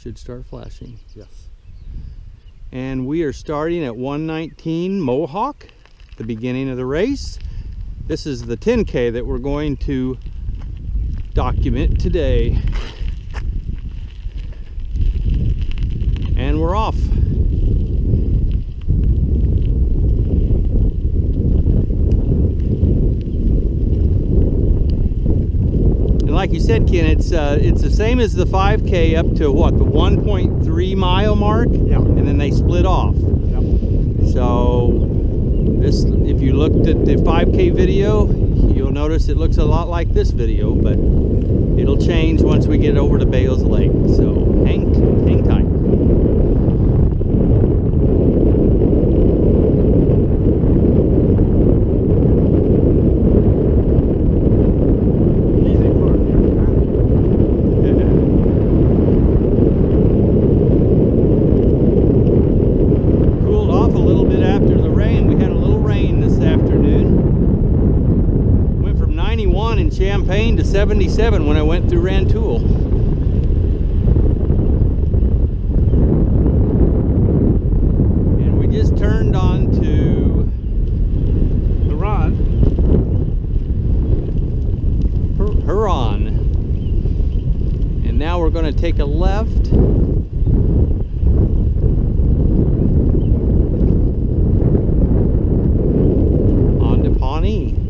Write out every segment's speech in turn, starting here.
should start flashing. Yes. And we are starting at 119 Mohawk, the beginning of the race. This is the 10K that we're going to document today. And we're off. And like you said, Ken, it's the same as the 5K up to what, the 1.3 mile mark? Yeah. And then they split off. Yep. So this, if you looked at the 5K video, you'll notice it looks a lot like this video, but it'll change once we get over to Bales Lake. So hang tight. Champaign to 77 when I went through Rantoul. And we just turned on to Huron. And now we're going to take a left. Onto Pawnee.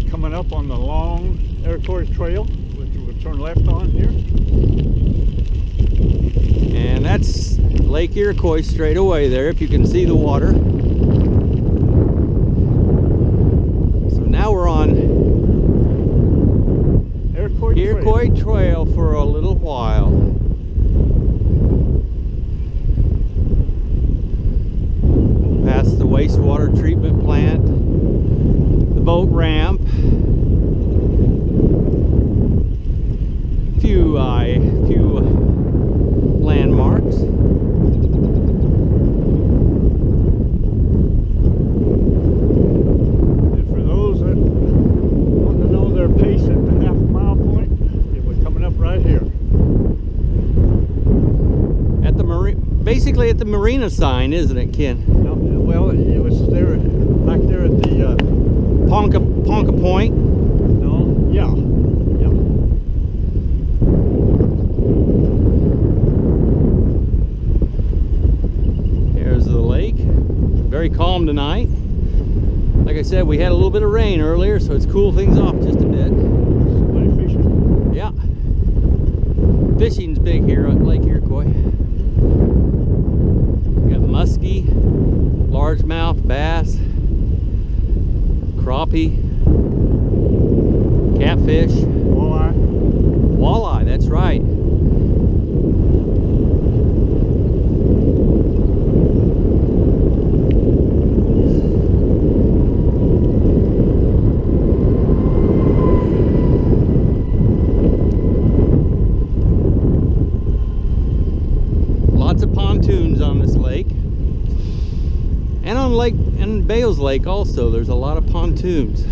Coming up on the long Iroquois Trail, which we'll turn left on here. And that's Lake Iroquois straight away there, if you can see the water. So now we're on Iroquois Trail for a little while. Past the wastewater treatment plant, the boat ramp, few landmarks. And for those that want to know their pace at the half-mile point, we're coming up right here. At the basically at the marina sign, isn't it, Ken? No, well, it was there, back there at the Ponca Point. No, yeah. There's the lake. Very calm tonight. Like I said, we had a little bit of rain earlier, so it's cooled things off just a bit. Somebody fishing. Yeah. Fishing's big here at Lake Iroquois. We got muskie, largemouth, bass, crappie, catfish, walleye, that's right. Lots of pontoons on this lake. And on Bales Lake also, there's a lot of pontoons.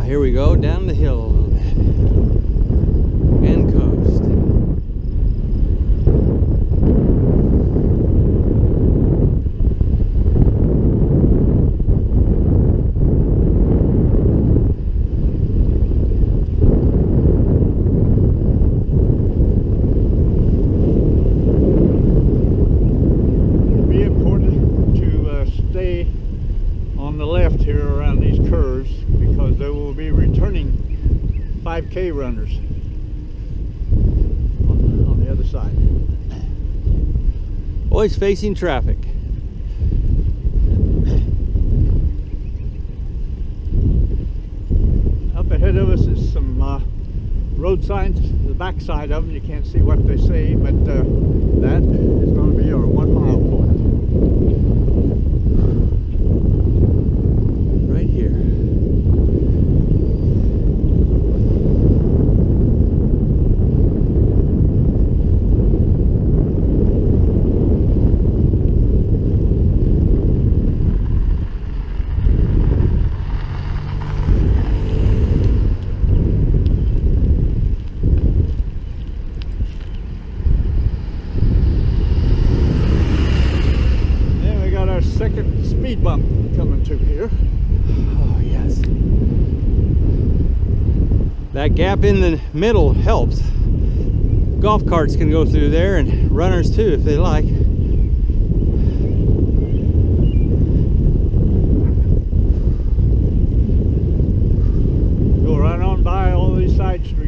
Here we go, down the hill a little bit. And coast. 5K runners on the other side. Always facing traffic. Up ahead of us is some road signs. The back side of them, you can't see what they say, but that is going to be our 1 mile point. Right here. Second speed bump coming to here. Oh yes. That gap in the middle helps. Golf carts can go through there and runners too if they like. Go right on by all these side streets.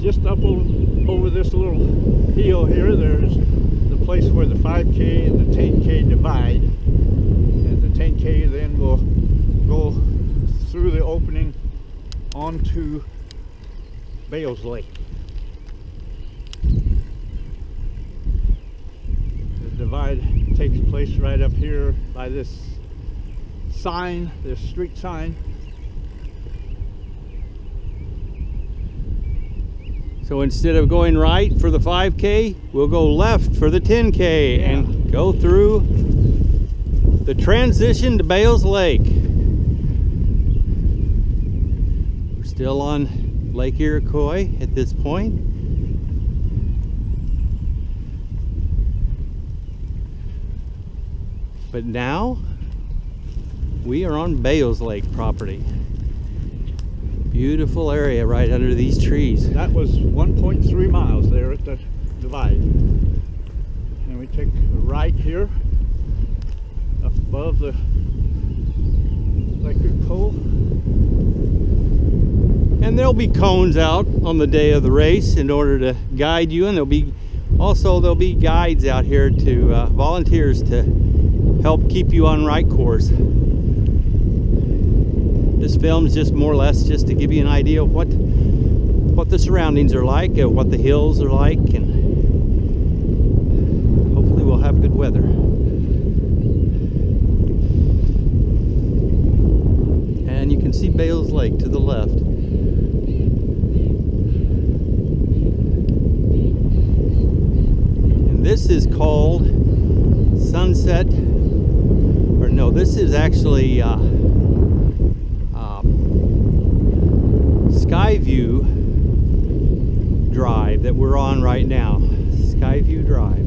Just up over this little hill here, there's the place where the 5K and the 10K divide. And the 10K then will go through the opening onto Bales Lake. The divide takes place right up here by this sign, this street sign. So instead of going right for the 5K, we'll go left for the 10K and go through the transition to Bales Lake. We're still on Lake Iroquois at this point. But now we are on Bales Lake property. Beautiful area right under these trees. That was 1.3 miles there at the divide. And we take a right here up above the electric pole. And there'll be cones out on the day of the race in order to guide you, and there'll be guides out here to volunteers to help keep you on right course. This film is just more or less just to give you an idea of what the surroundings are like, what the hills are like, and hopefully we'll have good weather. And you can see Bales Lake to the left. And this is called Sunset, or no, this is actually Skyview Drive that we're on right now. Skyview Drive.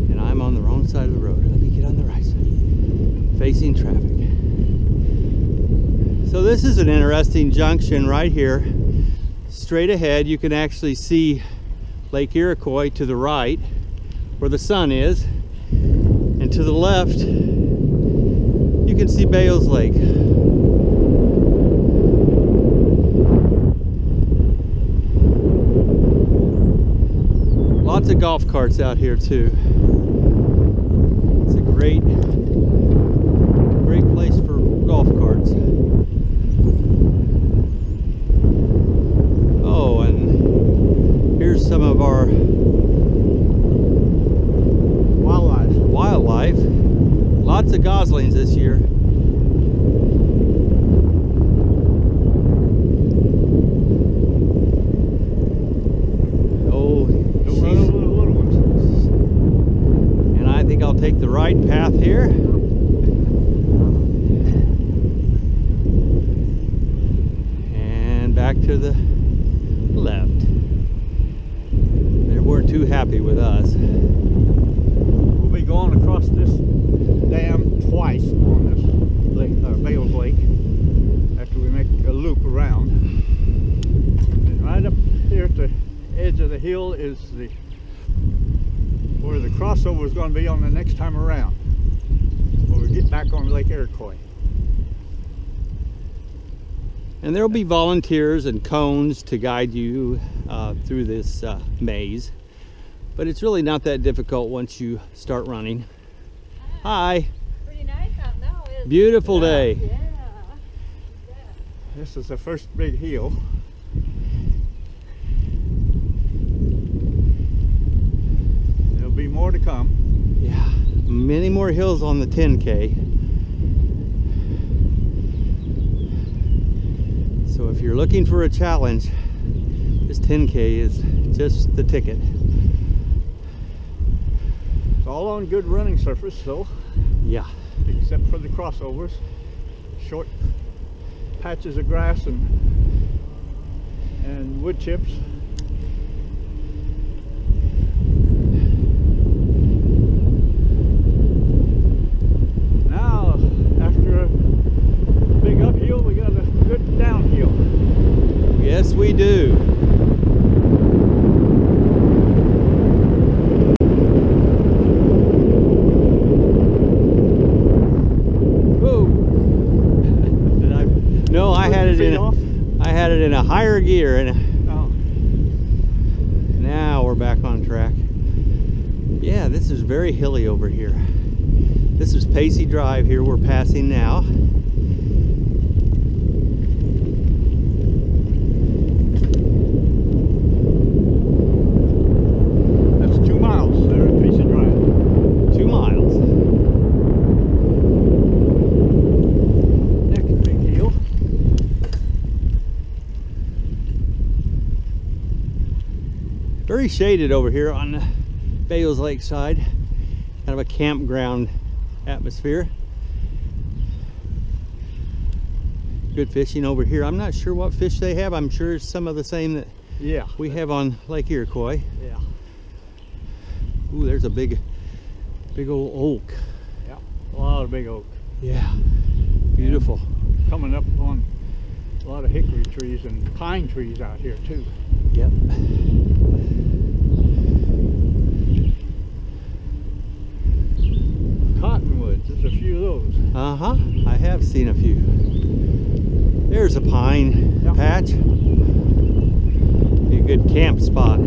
And I'm on the wrong side of the road. Let me get on the right side. Facing traffic. So this is an interesting junction right here. Straight ahead you can actually see Lake Iroquois to the right where the sun is. And to the left you can see Bales Lake. Lots of golf carts out here too. It's a great place for golf carts. Oh, and here's some of our wildlife. Lots of goslings this year. Oh, don't run over the little ones. And I think I'll take the right path here. And back to the left. They weren't too happy with us. We'll be going across this dam twice on this lake, Bales Lake, after we make a loop around. And right up here at the edge of the hill is where the crossover is going to be on the next time around, when we get back on Lake Iroquois. And there'll be volunteers and cones to guide you through this maze. But it's really not that difficult once you start running. Hi. Pretty nice out now, isn't it? Beautiful day. Yeah. This is the first big hill. There'll be more to come. Yeah, many more hills on the 10K. So if you're looking for a challenge, this 10K is just the ticket. It's all on good running surface though. Yeah. Except for the crossovers. Short patches of grass and wood chips. Now, after a big uphill, we got a good downhill. Yes, we do. No, I had it in a higher gear, and now we're back on track. Yeah, this is very hilly over here. This is Pacey Drive here we're passing now. That's 2 miles there at Pacey Drive. 2 miles. Very shaded over here on the Bales Lake side. Kind of a campground atmosphere. Good fishing over here. I'm not sure what fish they have. I'm sure it's some of the same that we have on Lake Iroquois. Yeah. Ooh, there's a big old oak. Yeah, a lot of big oak. Yeah, beautiful. And coming up on a lot of hickory trees and pine trees out here too. Yep. Cottonwoods, there's a few of those. Uh-huh, I have seen a few. There's a pine patch. Be a good camp spot.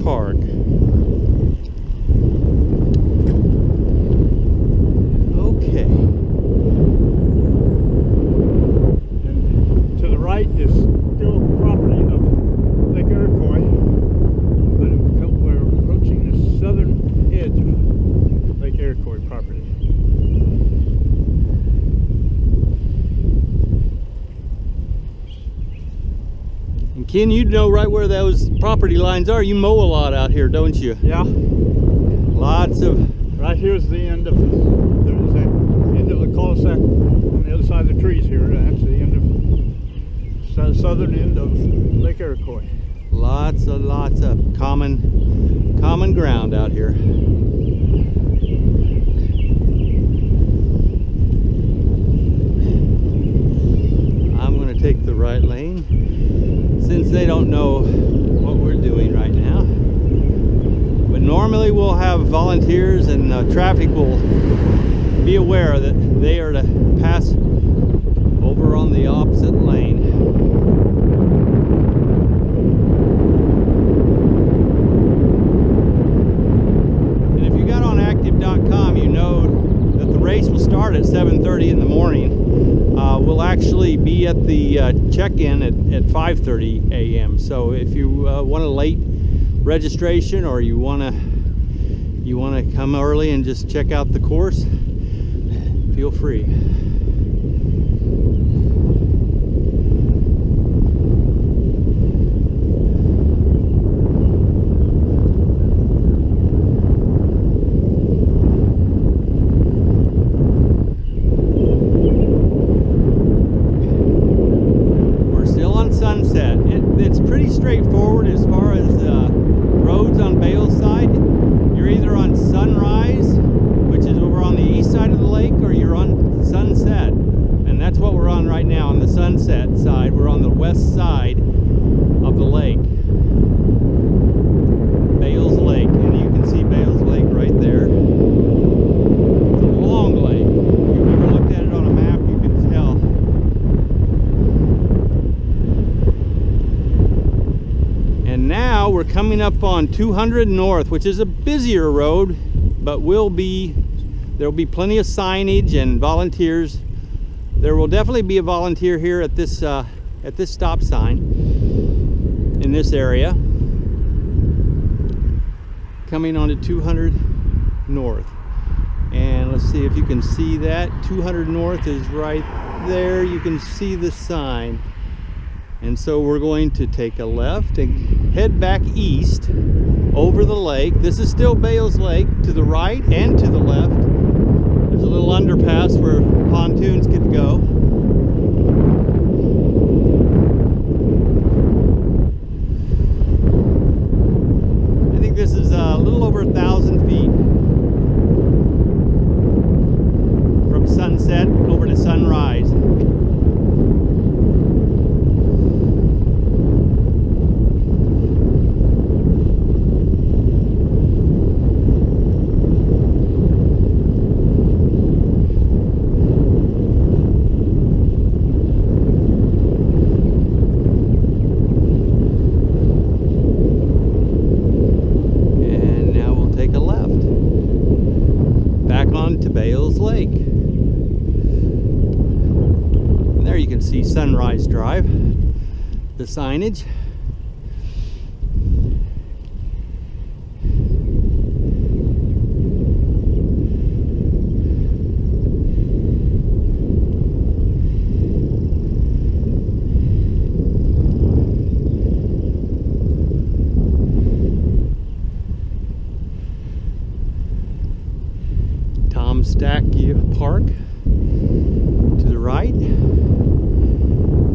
Park. Okay. And to the right is still property of Lake Iroquois, but we're approaching the southern edge of Lake Iroquois property. And Ken, you know right where those property lines are. You mow a lot out here, don't you? Yeah. Lots of... Right here's the end of, there's the end of the cul-de-sac on the other side of the trees here. That's the end of, southern end of Lake Iroquois. Lots of common ground out here. I'm going to take the right lane, since they don't know what we're doing right now. But normally we'll have volunteers, and traffic will be aware that they are to pass over on the opposite lane. And if you got on active.com, you know that the race will start at 7:30 in the morning. We'll actually be at the check-in at 5:30 a.m. So if you want a late registration, or you want to come early and just check out the course, feel free. west side of the lake. Bales Lake, and you can see Bales Lake right there. It's a long lake. If you've ever looked at it on a map, you can tell. And now we're coming up on 200 North, which is a busier road, but there'll be plenty of signage and volunteers. There will definitely be a volunteer here at this stop sign in this area. Coming onto 200 North, and let's see if you can see that. 200 North is right there. You can see the sign, and so we're going to take a left and head back east over the lake. This is still Bales Lake to the right and to the left. There's a little underpass where pontoons could go. This is a little over 1,000 feet from sunset over to sunrise. To Bales Lake. And there you can see Sunrise Drive, the signage. Stack Park to the right,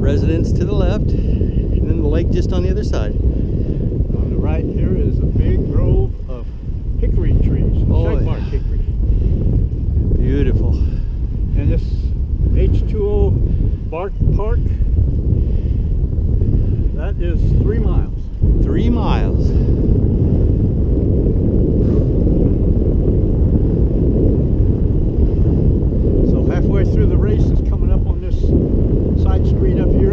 residence to the left, and then the lake just on the other side. On the right here is a big grove of hickory trees, shagbark hickory. Beautiful. And this H2O bark park, that is 3 miles. 3 miles. Halfway through the race is coming up on this side street up here.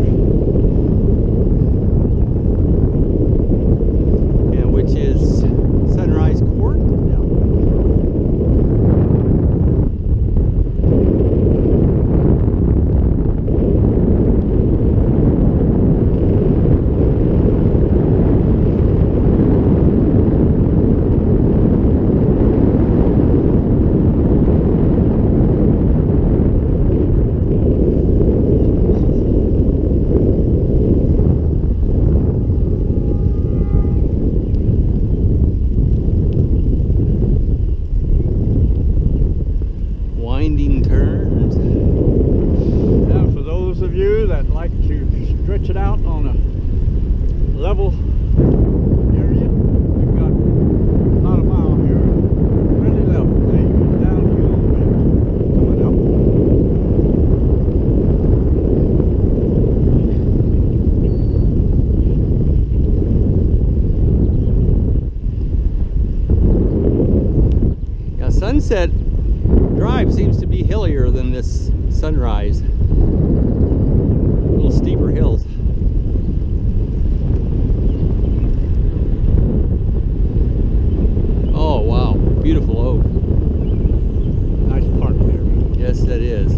And which is Sunrise Court. Yeah. Turns. Now for those of you that like to stretch it out on a level area, we've got about a mile here, really level, downhill coming up. Now Sunset Drive seems to be hillier than this Sunrise. A little steeper hills. Oh wow, beautiful oak. Nice park there. Yes, that is.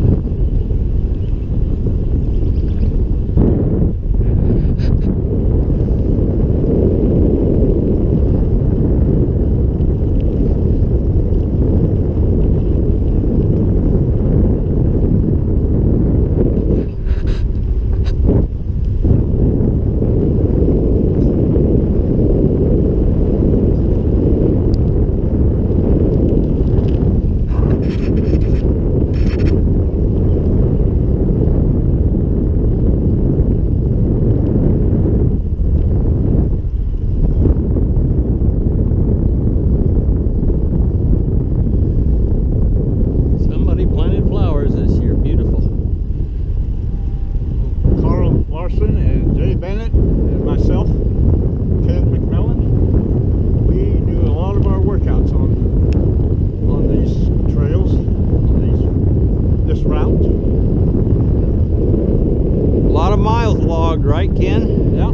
A lot of miles logged, right, Ken? Yeah.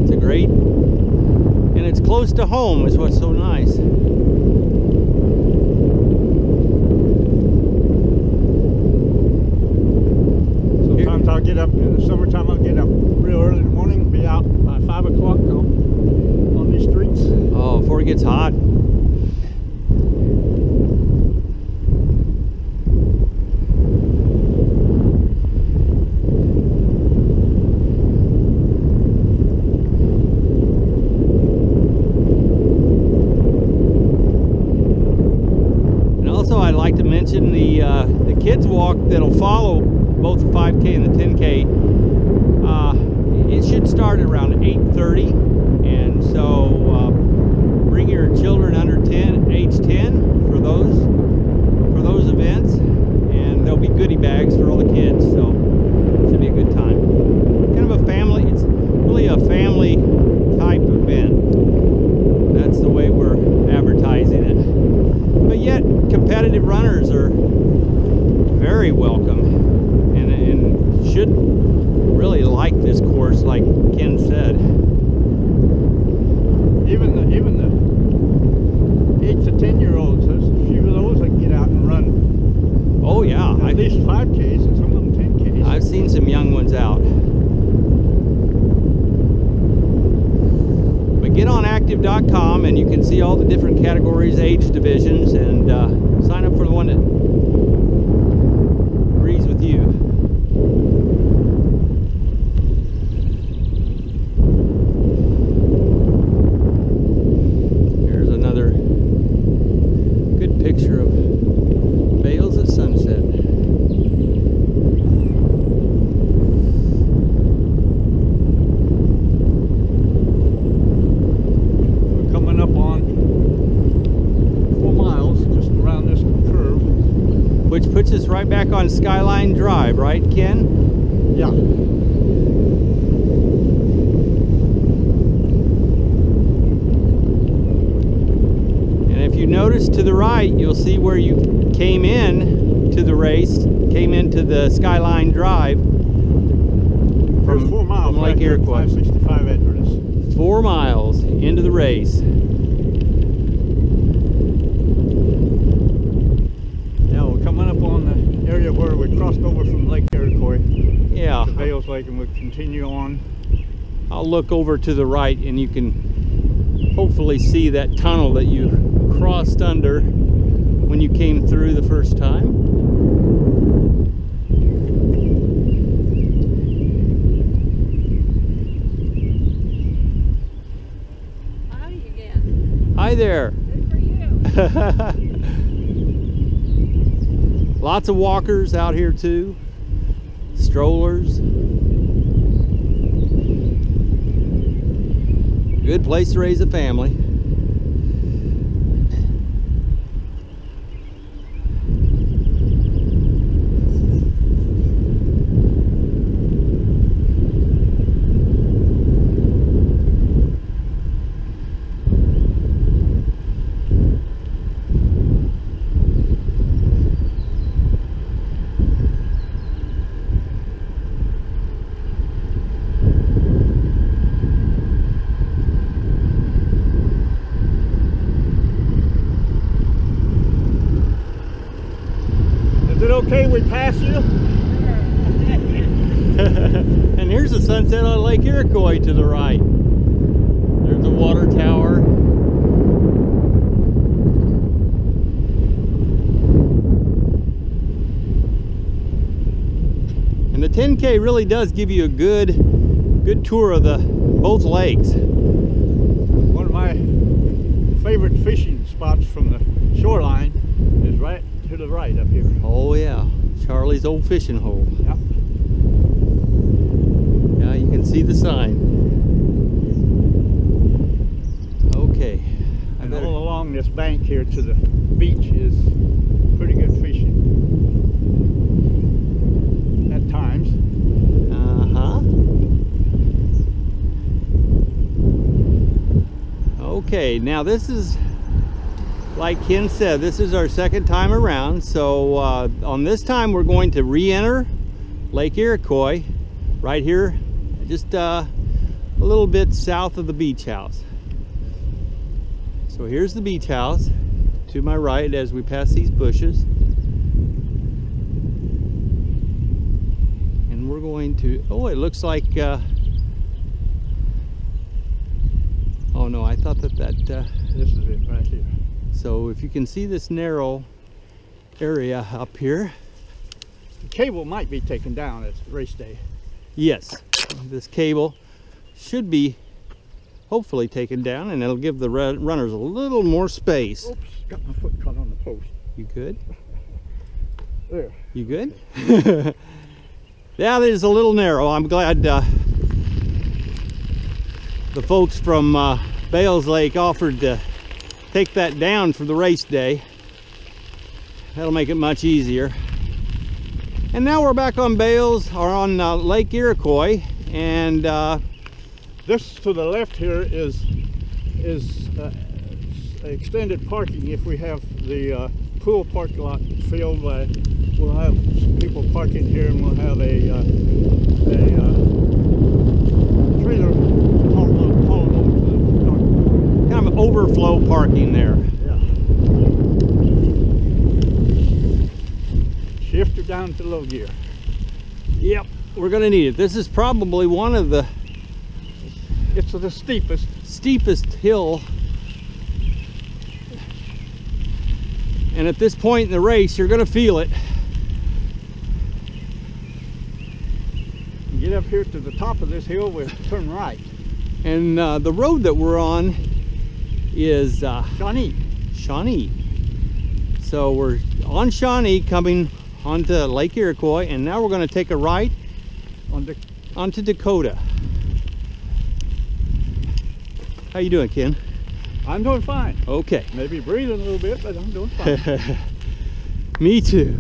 It's a great, and it's close to home is what's so nice. Sometimes I'll get up in the summertime. I'll get up real early in the morning and be out by 5 o'clock on these streets. Oh, before it gets hot. I'd like to mention the kids walk that'll follow both the 5K and the 10K. It should start at around 8:30, and so bring your children under age 10 for those events, and there'll be goodie bags for all the kids. So it should be a good time. Kind of a family. It's really a family type event. That's the way we're advertising it. But yet, competitive runners are very welcome and should really like this course, like Ken said. Even the 8 to 10-year-olds, there's a few of those that get out and run. Oh yeah, at least 5Ks and some of them 10Ks. I've seen some young ones out. Get on active.com and you can see all the different categories, age divisions, and sign up for the one that agrees with you. Here's another good picture of Bales at sunset. Which puts us right back on Skyline Drive, right, Ken? Yeah. And if you notice to the right, you'll see where you came in to the race, came into the Skyline Drive from 4 miles from Lake Iroquois. 565 address. 4 miles into the race. Area where we crossed over from Lake Iroquois to Bales Lake, and we'll continue on. I'll look over to the right and you can hopefully see that tunnel that you crossed under when you came through the first time. Howdy again. Hi there. Good for you. Lots of walkers out here too, strollers. Good place to raise a family. Okay, we pass you. And here's the sunset on Lake Iroquois to the right. There's the water tower. And the 10K really does give you a good tour of both lakes. One of my favorite fishing spots from the shoreline is right to the right up here. Oh yeah, Charlie's old fishing hole. Yep. Yeah, you can see the sign. Okay. And all along this bank here to the beach is pretty good fishing at times. Okay, now this is like Ken said, this is our second time around. So on this time, we're going to re-enter Lake Iroquois right here, just a little bit south of the beach house. So here's the beach house to my right as we pass these bushes. And we're going to, oh, it looks like, oh no, I thought that This is it right here. so if you can see this narrow area up here. The cable might be taken down at race day. Yes, this cable should be hopefully taken down, and it'll give the runners a little more space. Oops, got my foot caught on the post. You good? There. You good? Yeah, it is a little narrow. I'm glad the folks from Bales Lake offered to take that down for the race day. That'll make it much easier. And now we're back on Bales, or on Lake Iroquois, and This to the left here is extended parking. If we have the pool parking lot filled, we'll have people parking here, and we'll have a trailer hauled over to the dock. kind of overflow parking there. Yeah. Shifter down to low gear. Yep, we're gonna need it. This is probably one of the It's the steepest hill, and at this point in the race you're gonna feel it. Get up here to the top of this hill, we'll turn right. And the road that we're on is Shawnee. Shawnee. So we're on Shawnee coming onto Lake Iroquois, and now we're going to take a right onto Dakota. How you doing, Ken? I'm doing fine. Okay. Maybe breathing a little bit, but I'm doing fine. Me too.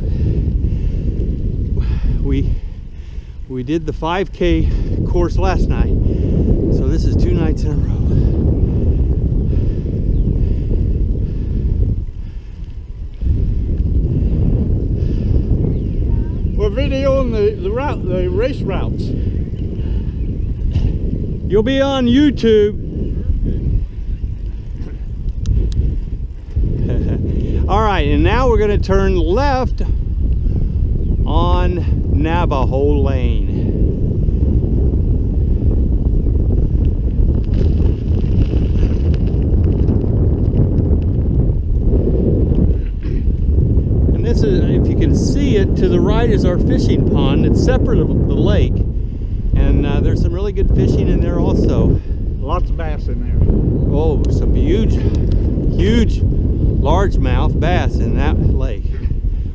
We did the 5K course last night, so this is 2 nights in a row. We're videoing the race routes. You'll be on YouTube. All right, and now we're going to turn left on Navajo Lane. And this is, if you can see it, to the right is our fishing pond. It's separate of the lake, and there's some really good fishing in there also. Lots of bass in there. Oh, some huge largemouth bass in that lake,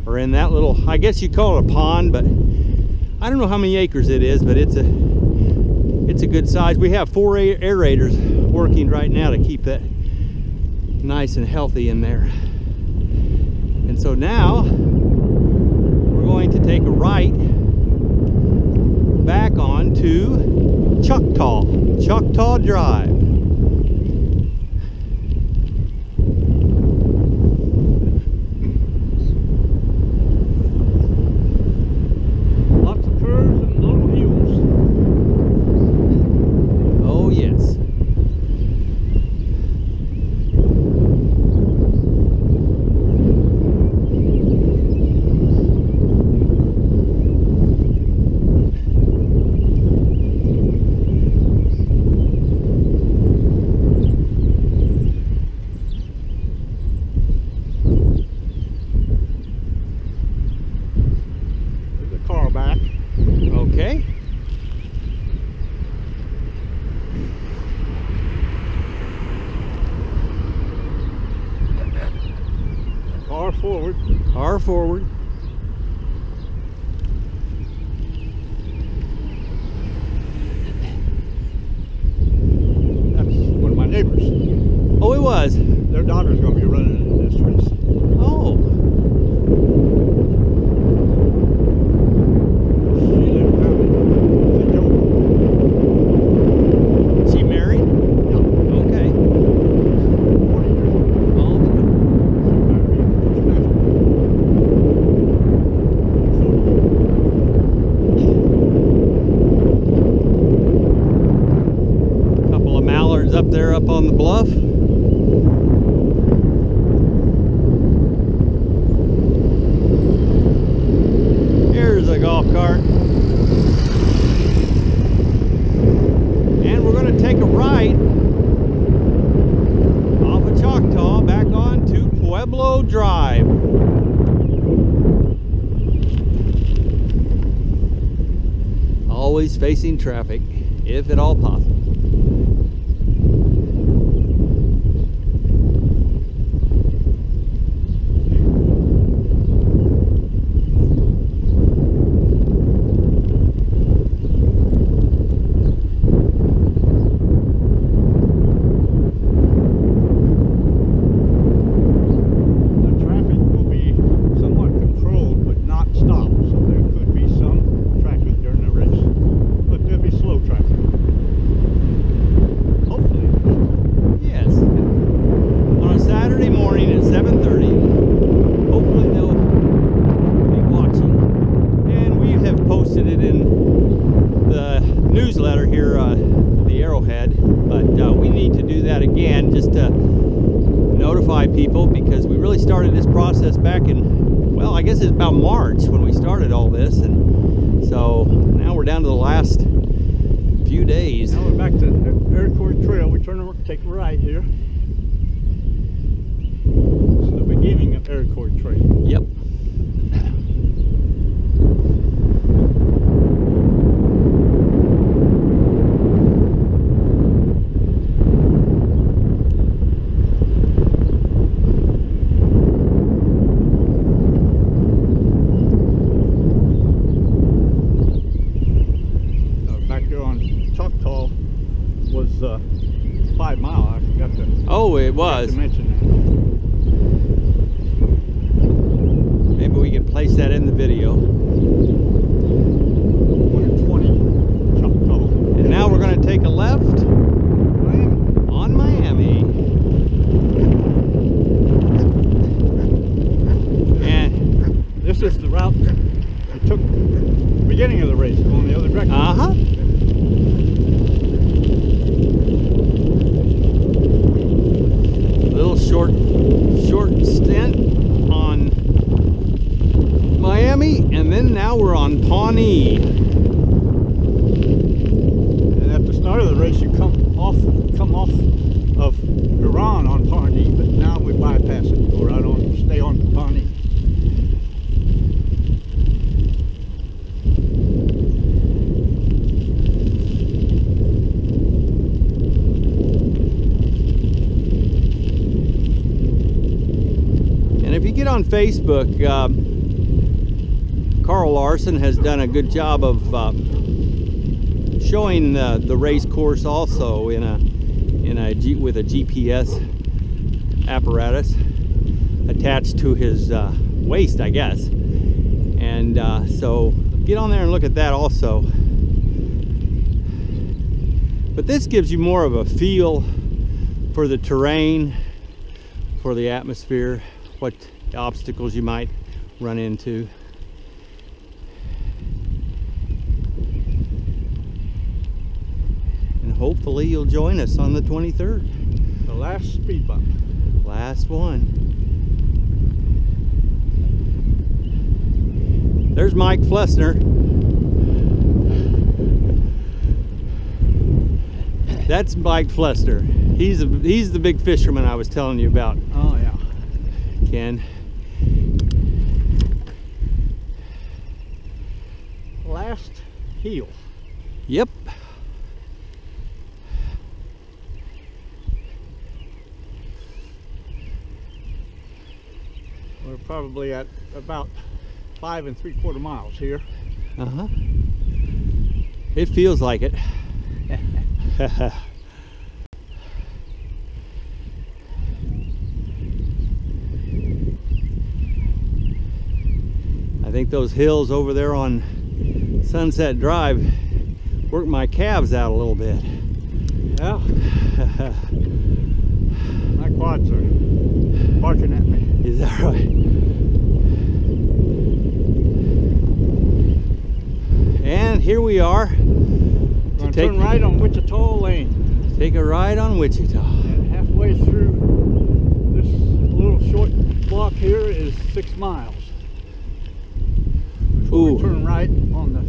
or in that little, I guess you call it a pond, but I don't know how many acres it is, but it's a good size. We have 4 aerators working right now to keep that nice and healthy in there. And so now we're going to take a right back on to Choctaw Drive. Okay. Car forward. Car forward. That's one of my neighbors. Oh, it was. Their daughter's going to be running in this race. Oh. She married? Yeah. Okay. 40 years old. Oh. up on the bluff. Here's a golf cart. And we're going to take a right off of Choctaw back on to Pueblo Drive. Always facing traffic, if at all possible. People, because we really started this process back in, well, I guess it's about March when we started all this, and so now we're down to the last few days. Now we're back to the Aircourt Trail. We turn around, take a right here. This is the beginning of Aircourt Trail. Yep. Was 5 mile. I forgot to. Oh, it was. To mention that. Maybe we can place that in the video. 120 Choctaw. And now we're going to take a left on Miami. And this is the route we took beginning of the race, going the other direction. Short stint on Miami, and then now we're on Pawnee. And at the start of the race, you come off of Iran on Pawnee, but now we bypass it, go right on, stay on Pawnee. If you get on Facebook, Carl Larson has done a good job of showing the race course also with a GPS apparatus attached to his waist, I guess. And so get on there and look at that also. But this gives you more of a feel for the terrain, for the atmosphere, what obstacles you might run into. And hopefully you'll join us on the 23rd. The last speed bump. Last one. There's Mike Flessner. That's Mike Flessner. He's the big fisherman I was telling you about. Oh yeah. Ken. Last heel. Yep. We're probably at about 5 3/4 miles here. Uh-huh. It feels like it. I think those hills over there on Sunset Drive worked my calves out a little bit. Yeah. My quads are barking at me. Is that right? And here we are. We're going to turn right on Wichita Lane. Take a ride on Wichita. way through this little short block here is 6 miles. Before we turn right on the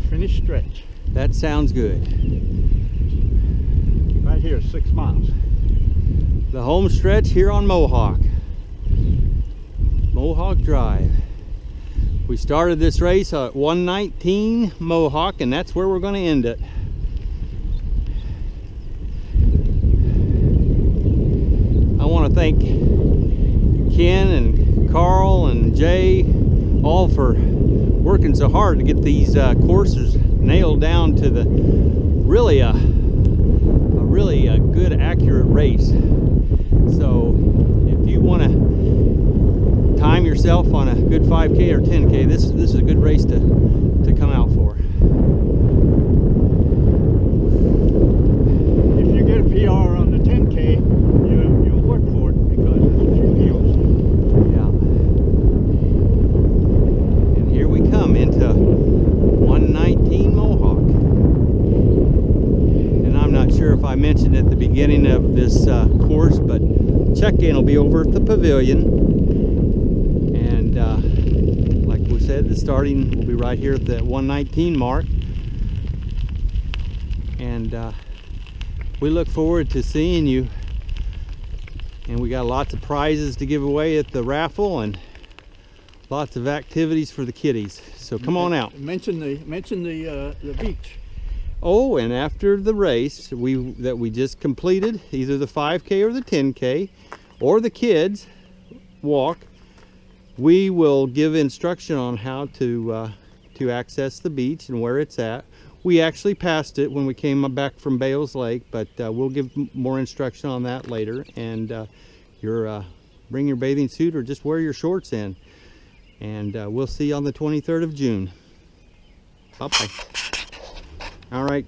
finished stretch. That sounds good. Right here, 6 miles. The home stretch here on Mohawk Drive. We started this race at 119 Mohawk, and that's where we're going to end it. I want to thank Ken and Carl and Jay all for working so hard to get these courses nailed down to the really a good, accurate race. So if you want to time yourself on a good 5K or 10K, this is a good race to come out for. If you get a PR on the 10K, you'll work for it because it's a few hills. Yeah. And here we come into 119 Mohawk. And I'm not sure if I mentioned at the beginning of this course, but check-in will be over at the pavilion. Like we said, the starting will be right here at the 119 mark, and we look forward to seeing you. And we got lots of prizes to give away at the raffle and lots of activities for the kiddies. So come on out. Mention the beach. Oh, and after the race that we just completed, either the 5K or the 10K or the kids walk, we will give instruction on how to access the beach and where it's at. We actually passed it when we came back from Bales Lake, but we'll give more instruction on that later. And bring your bathing suit or just wear your shorts in. And we'll see you on the 23rd of June. Bye-bye. All right.